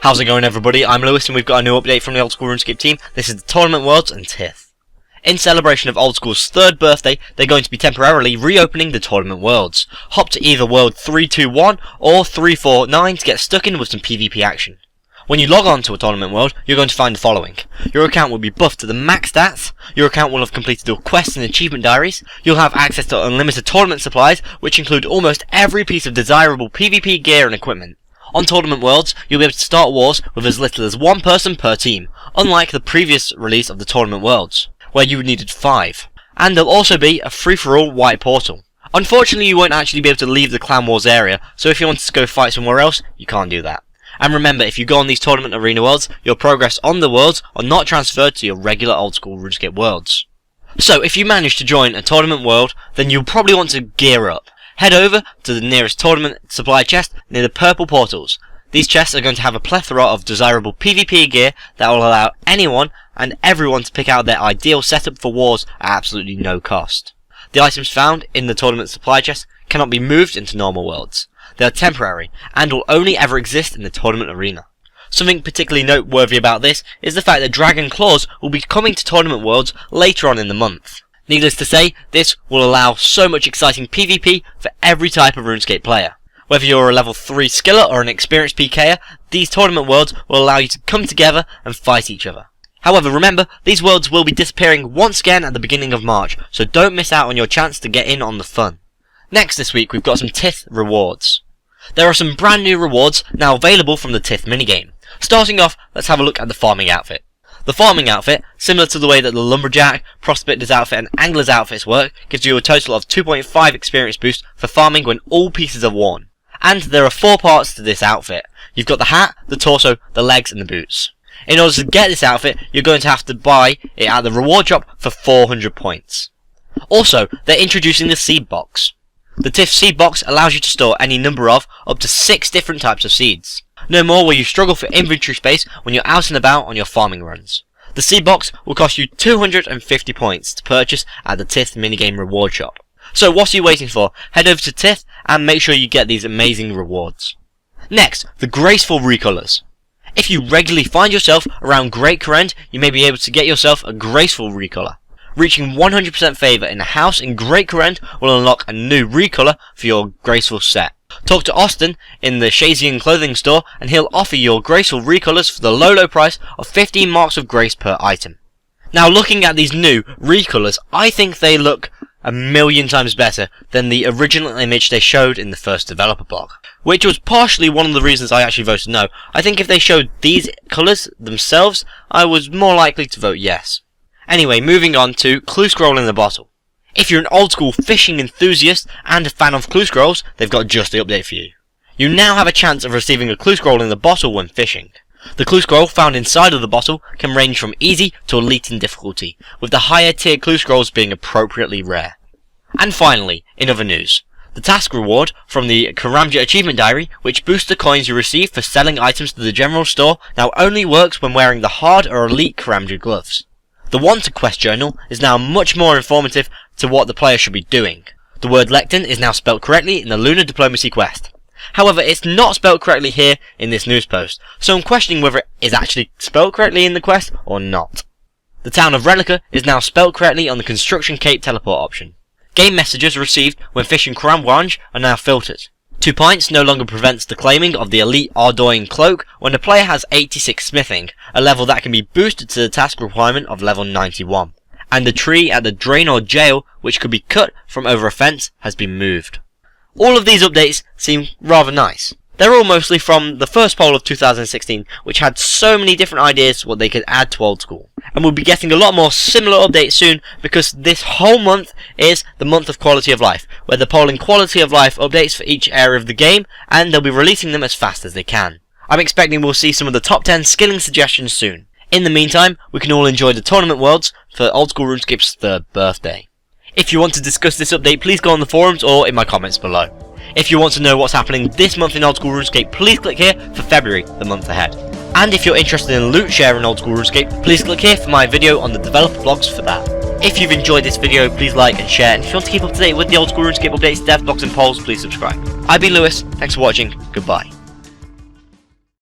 How's it going, everybody? I'm Lewis and we've got a new update from the Old School RuneScape team. This is the Tournament Worlds and Tithe. In celebration of Old School's 3rd birthday, they're going to be temporarily reopening the Tournament Worlds. Hop to either World 321 or 349 to get stuck in with some PvP action. When you log on to a Tournament World, you're going to find the following. Your account will be buffed to the max stats, your account will have completed your quests and achievement diaries, you'll have access to unlimited tournament supplies, which include almost every piece of desirable PvP gear and equipment. On Tournament Worlds, you'll be able to start wars with as little as 1 person per team, unlike the previous release of the Tournament Worlds, where you needed 5. And there'll also be a free-for-all white portal. Unfortunately, you won't actually be able to leave the Clan Wars area, so if you wanted to go fight somewhere else, you can't do that. And remember, if you go on these Tournament Arena Worlds, your progress on the Worlds are not transferred to your regular Old School RuneScape Worlds. So, if you manage to join a Tournament World, then you'll probably want to gear up. Head over to the nearest tournament supply chest near the purple portals. These chests are going to have a plethora of desirable PvP gear that will allow anyone and everyone to pick out their ideal setup for wars at absolutely no cost. The items found in the tournament supply chest cannot be moved into normal worlds. They are temporary and will only ever exist in the tournament arena. Something particularly noteworthy about this is the fact that Dragon Claws will be coming to tournament worlds later on in the month. Needless to say, this will allow so much exciting PvP for every type of RuneScape player. Whether you're a level 3 skiller or an experienced PKer, these tournament worlds will allow you to come together and fight each other. However, remember, these worlds will be disappearing once again at the beginning of March, so don't miss out on your chance to get in on the fun. Next this week we've got some Tithe rewards. There are some brand new rewards now available from the Tithe minigame. Starting off, let's have a look at the farming outfit. The farming outfit, similar to the way that the Lumberjack, Prospector's outfit and Angler's outfits work, gives you a total of 2.5 experience boost for farming when all pieces are worn. And there are 4 parts to this outfit. You've got the hat, the torso, the legs and the boots. In order to get this outfit, you're going to have to buy it at the reward shop for 400 points. Also, they're introducing the seed box. The Tithe seed box allows you to store any number of up to 6 different types of seeds. No more will you struggle for inventory space when you're out and about on your farming runs. The seed box will cost you 250 points to purchase at the Tithe minigame reward shop. So what are you waiting for? Head over to Tithe and make sure you get these amazing rewards. Next, the graceful recolors. If you regularly find yourself around Great Current, you may be able to get yourself a graceful recolor. Reaching 100% favour in a house in Great Current will unlock a new recolor for your graceful set. Talk to Austin in the Shazian clothing store and he'll offer your graceful recolors for the low price of 15 marks of grace per item. Now looking at these new recolors, I think they look a million times better than the original image they showed in the first developer blog, which was partially one of the reasons I actually voted no. I think if they showed these colours themselves, I was more likely to vote yes. Anyway, moving on to Clue Scroll in the Bottle. If you're an old school fishing enthusiast and a fan of clue scrolls, they've got just the update for you. You now have a chance of receiving a clue scroll in the bottle when fishing. The clue scroll found inside of the bottle can range from easy to elite in difficulty, with the higher tier clue scrolls being appropriately rare. And finally, in other news, the task reward from the Karamja achievement diary, which boosts the coins you receive for selling items to the general store, now only works when wearing the hard or elite Karamja gloves. The Want to Quest journal is now much more informative to what the player should be doing. The word lectin is now spelt correctly in the Lunar Diplomacy quest. However, it's not spelt correctly here in this news post, so I'm questioning whether it is actually spelt correctly in the quest or not. The town of Relica is now spelt correctly on the Construction Cape teleport option. Game messages received when fishing Karamwanj are now filtered. 2 pints no longer prevents the claiming of the elite Ardoin cloak when the player has 86 smithing, a level that can be boosted to the task requirement of level 91. And the tree at the Draenor jail, which could be cut from over a fence, has been moved. All of these updates seem rather nice. They're all mostly from the first poll of 2016, which had so many different ideas what they could add to Old School. And we'll be getting a lot more similar updates soon, because this whole month is the month of quality of life, where they're polling quality of life updates for each area of the game, and they'll be releasing them as fast as they can. I'm expecting we'll see some of the top 10 skilling suggestions soon. In the meantime, we can all enjoy the tournament worlds for Old School RuneScape's 3rd birthday. If you want to discuss this update, please go on the forums or in my comments below. If you want to know what's happening this month in Old School RuneScape, please click here for February, the month ahead. And if you're interested in loot share in Old School RuneScape, please click here for my video on the developer blogs for that. If you've enjoyed this video, please like and share, and if you want to keep up to date with the Old School RuneScape updates, dev blogs and polls, please subscribe. I've been Lewis, thanks for watching, goodbye.